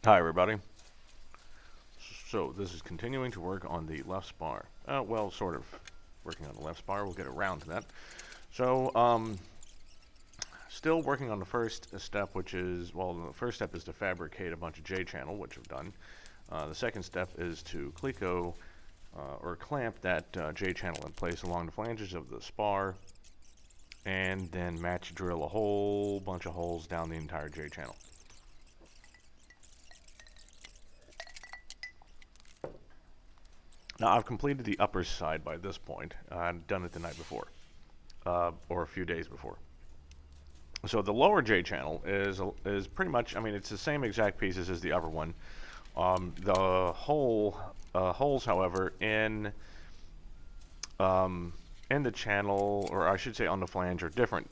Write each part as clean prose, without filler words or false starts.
Hi everybody. So this is continuing to work on the left spar. Well, sort of working on the left spar. We'll get around to that. So, still working on the first step, which is, well, the first step is to fabricate a bunch of J-channel, which I've done. The second step is to cleco or clamp that J-channel in place along the flanges of the spar, and then match drill a whole bunch of holes down the entire J-channel. Now, I've completed the upper side by this point. I'd done it the night before, or a few days before. So the lower J channel is pretty much, I mean, it's the same exact pieces as the upper one. The holes, however, in the channel, or I should say on the flange, are different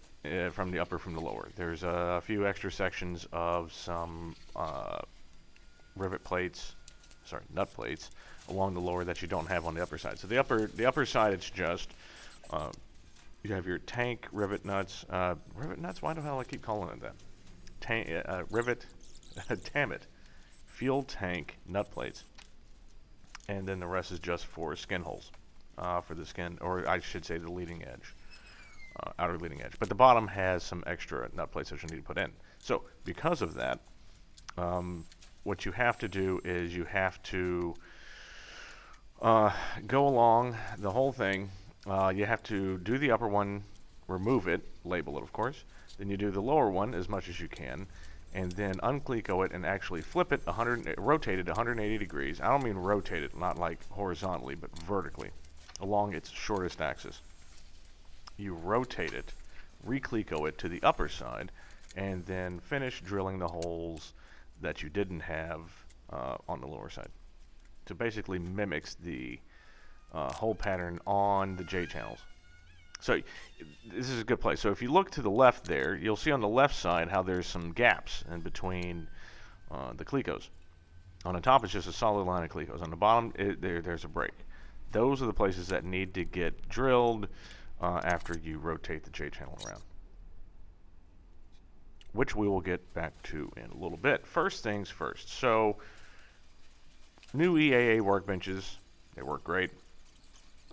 from the upper from the lower. There's a few extra sections of some rivet plates, sorry, nut plates, along the lower that you don't have on the upper side. So the upper side, it's just you have your tank rivet nuts. Rivet nuts? Why the hell I keep calling it that? Rivet, damn it, fuel tank nut plates, and then the rest is just for skin holes, for the skin, or I should say the leading edge, outer leading edge. But the bottom has some extra nut plates that you need to put in. So because of that, what you have to do is you have to go along the whole thing. You have to do the upper one, remove it, label it of course, then you do the lower one as much as you can, and then uncleco it and actually flip it, rotate it 180 degrees. I don't mean rotate it, not like horizontally, but vertically, along its shortest axis. You rotate it, recleco it to the upper side, and then finish drilling the holes that you didn't have on the lower side. So basically mimics the hole pattern on the J channels. So this is a good place. So if you look to the left there, you'll see on the left side how there's some gaps in between the clecos. On the top it's just a solid line of clecos. On the bottom there's a break. Those are the places that need to get drilled after you rotate the J channel around, which we will get back to in a little bit. First things first. So new EAA workbenches, they work great.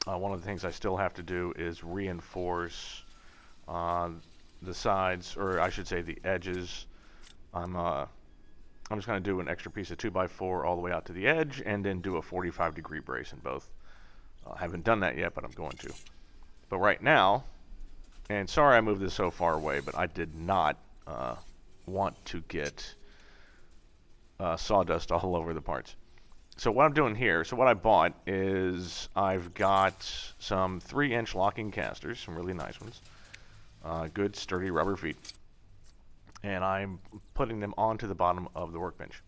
One of the things I still have to do is reinforce the sides, or I should say the edges. I'm just going to do an extra piece of 2x4 all the way out to the edge, and then do a 45-degree brace in both. I haven't done that yet, but I'm going to. But right now, and sorry I moved this so far away, but I did not want to get sawdust all over the parts. So what I'm doing here, so what I bought is I've got some 3-inch locking casters, some really nice ones, good sturdy rubber feet, and I'm putting them onto the bottom of the workbench.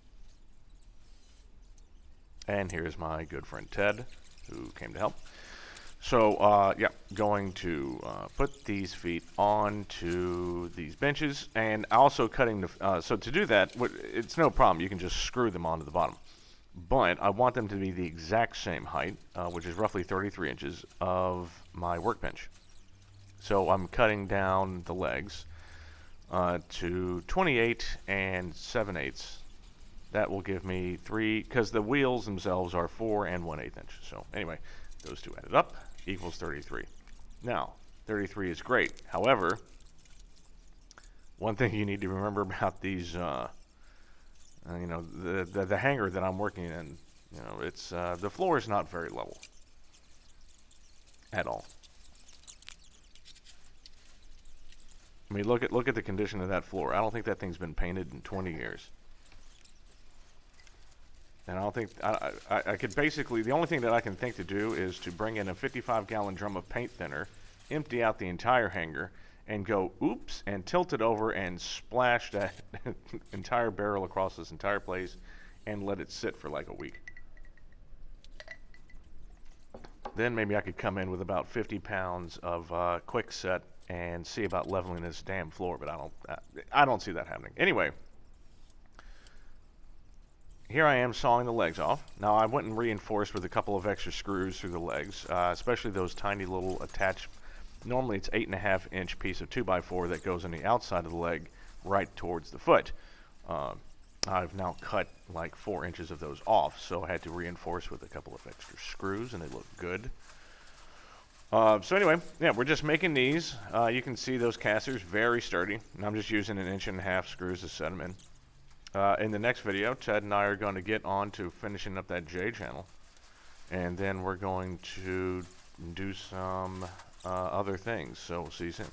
And here's my good friend Ted, who came to help. So yeah, going to put these feet onto these benches, and also cutting the, so to do that, it's no problem, you can just screw them onto the bottom. But I want them to be the exact same height, which is roughly 33 inches, of my workbench. So I'm cutting down the legs to 28 and 7/8. That will give me 3, because the wheels themselves are 4 and 1/8 inch. So anyway, those two added up equals 33. Now, 33 is great. However, one thing you need to remember about these you know, the hangar that I'm working in, you know, it's the floor is not very level at all. I mean, look at the condition of that floor. I don't think that thing's been painted in 20 years. And I don't think I could basically, the only thing that I can think to do is to bring in a 55-gallon drum of paint thinner, empty out the entire hangar, and go oops and tilt it over and splash that entire barrel across this entire place and let it sit for like a week. Then maybe I could come in with about 50 pounds of quick set and see about leveling this damn floor, but I don't see that happening. Anyway, here I am sawing the legs off. Now I went and reinforced with a couple of extra screws through the legs, especially those tiny little attached. Normally it's 8.5-inch piece of 2x4 that goes on the outside of the leg right towards the foot. I've now cut like 4 inches of those off, so I had to reinforce with a couple of extra screws, and they look good. So anyway, yeah, we're just making these. You can see those casters, very sturdy, and I'm just using 1.5 inch screws to set them in. In the next video, Ted and I are going to get on to finishing up that J channel, and then we're going to do some other things, so we'll see you soon.